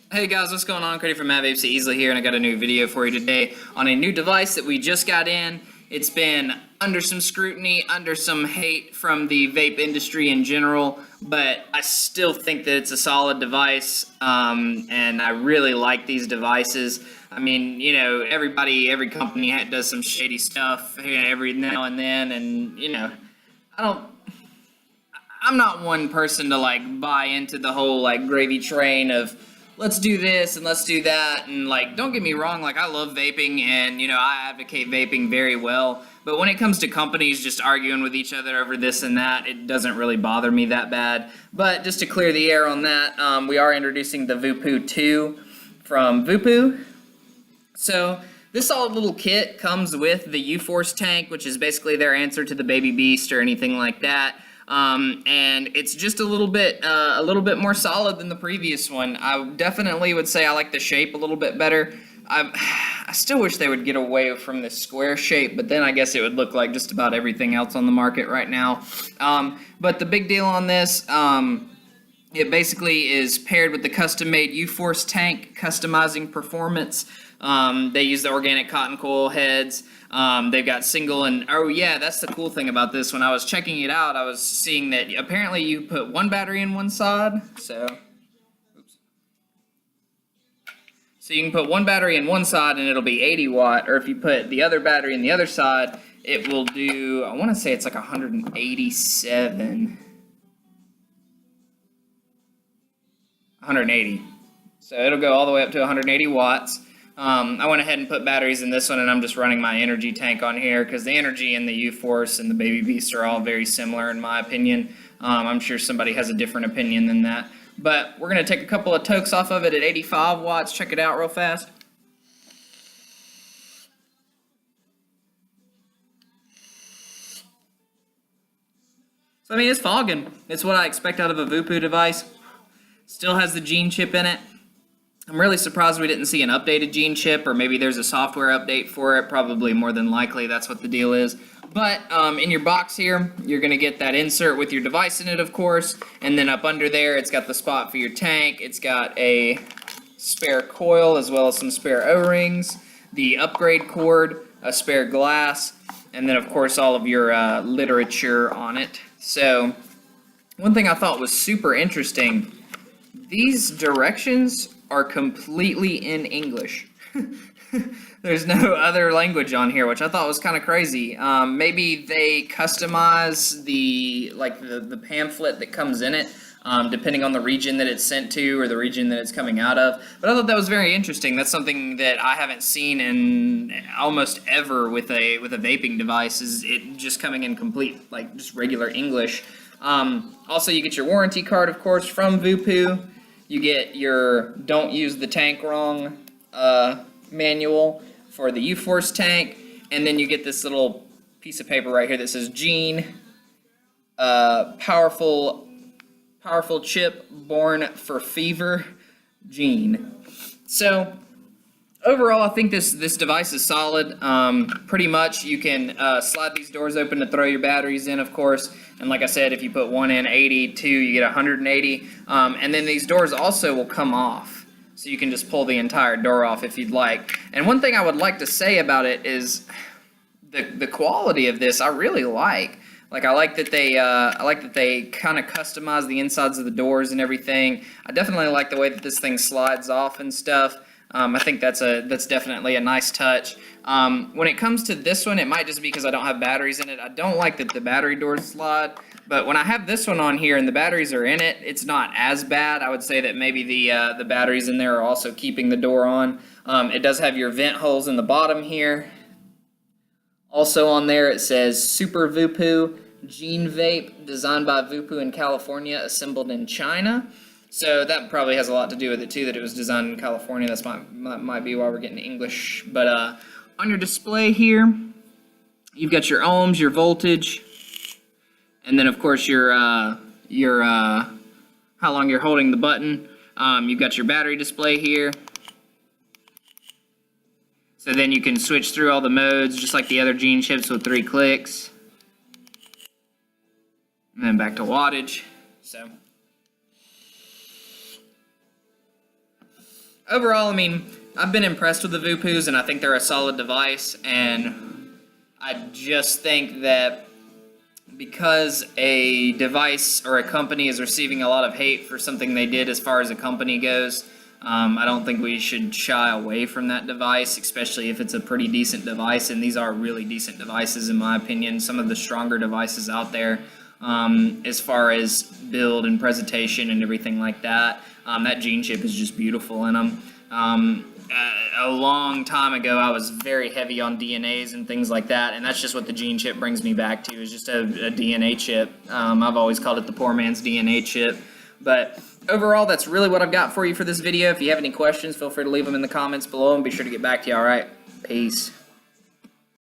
Hey guys, what's going on? Cody from Matt Vapes Easily here, and I got a new video for you today on a new device that we just got in. It's been under some scrutiny, under some hate from the vape industry in general, but I still think that it's a solid device, and I really like these devices. I mean, you know, every company does some shady stuff every now and then, and you know, I don't. I'm not one person to like buy into the whole like gravy train of let's do this and let's do that, and like don't get me wrong, like I love vaping and you know I advocate vaping very well, but when it comes to companies just arguing with each other over this and that, it doesn't really bother me that bad. But just to clear the air on that, we are introducing the Voopoo Too from Voopoo. So this solid little kit comes with the U-Force tank, which is basically their answer to the Baby Beast or anything like that. And it's just a little bit more solid than the previous one. I definitely would say I like the shape a little bit better. I still wish they would get away from this square shape, but then I guess it would look like just about everything else on the market right now. But the big deal on this, it basically is paired with the custom-made U-Force tank, customizing performance. They use the organic cotton coil heads. They've got single and, oh yeah, that's the cool thing about this. When I was checking it out, I was seeing that apparently you put one battery in one side, so you can put one battery in one side and it'll be 80 watt, or if you put the other battery in the other side, it will do, I want to say it's like 180. So it'll go all the way up to 180 watts. I went ahead and put batteries in this one, and I'm just running my energy tank on here because the energy and the U-Force and the Baby Beast are all very similar in my opinion. I'm sure somebody has a different opinion than that. But we're going to take a couple of tokes off of it at 85 watts. Check it out real fast. So, I mean, it's fogging. It's what I expect out of a Voopoo device. Still has the gene chip in it. I'm really surprised we didn't see an updated gene chip, or maybe there's a software update for it. Probably more than likely that's what the deal is. But in your box here, you're going to get that insert with your device in it, of course. And then up under there, it's got the spot for your tank. It's got a spare coil as well as some spare O-rings, the upgrade cord, a spare glass, and then, of course, all of your literature on it. So one thing I thought was super interesting, these directions are completely in English. There's no other language on here, which I thought was kind of crazy. Maybe they customize the pamphlet that comes in it, depending on the region that it's sent to or the region that it's coming out of. But I thought that was very interesting. That's something that I haven't seen in almost ever with a vaping device, is it just coming in complete, like, just regular English. Also, you get your warranty card, of course, from Voopoo. You get your don't use the tank wrong manual for the U-Force tank, and then you get this little piece of paper right here that says Gene, powerful chip born for fever, Gene. So overall, I think this device is solid. Pretty much you can slide these doors open to throw your batteries in, of course. And like I said, if you put one in 80, two, you get 180. And then these doors also will come off. So you can just pull the entire door off if you'd like. And one thing I would like to say about it is the quality of this I really like. Like I like that they kind of customize the insides of the doors and everything. I definitely like the way that this thing slides off and stuff. I think that's definitely a nice touch. When it comes to this one, it might just be because I don't have batteries in it. I don't like that the battery doors slide, but when I have this one on here and the batteries are in it, it's not as bad. I would say that maybe the batteries in there are also keeping the door on. It does have your vent holes in the bottom here. Also on there it says Super Voopoo Gene Vape, designed by Voopoo in California, assembled in China. So that probably has a lot to do with it too, that it was designed in California. That might be why we're getting English. But on your display here, you've got your ohms, your voltage, and then of course your how long you're holding the button. You've got your battery display here. So then you can switch through all the modes just like the other gene chips with 3 clicks. And then back to wattage. So overall, I mean, I've been impressed with the Voopoos, and I think they're a solid device, and I just think that because a device or a company is receiving a lot of hate for something they did as far as a company goes, I don't think we should shy away from that device, especially if it's a pretty decent device, and these are really decent devices in my opinion, some of the stronger devices out there as far as build and presentation and everything like that. That gene chip is just beautiful in them. A long time ago, I was very heavy on DNAs and things like that, and that's just what the gene chip brings me back to, is just a DNA chip. I've always called it the poor man's DNA chip. But overall, that's really what I've got for you for this video. If you have any questions, feel free to leave them in the comments below, and be sure to get back to you, alright? Peace.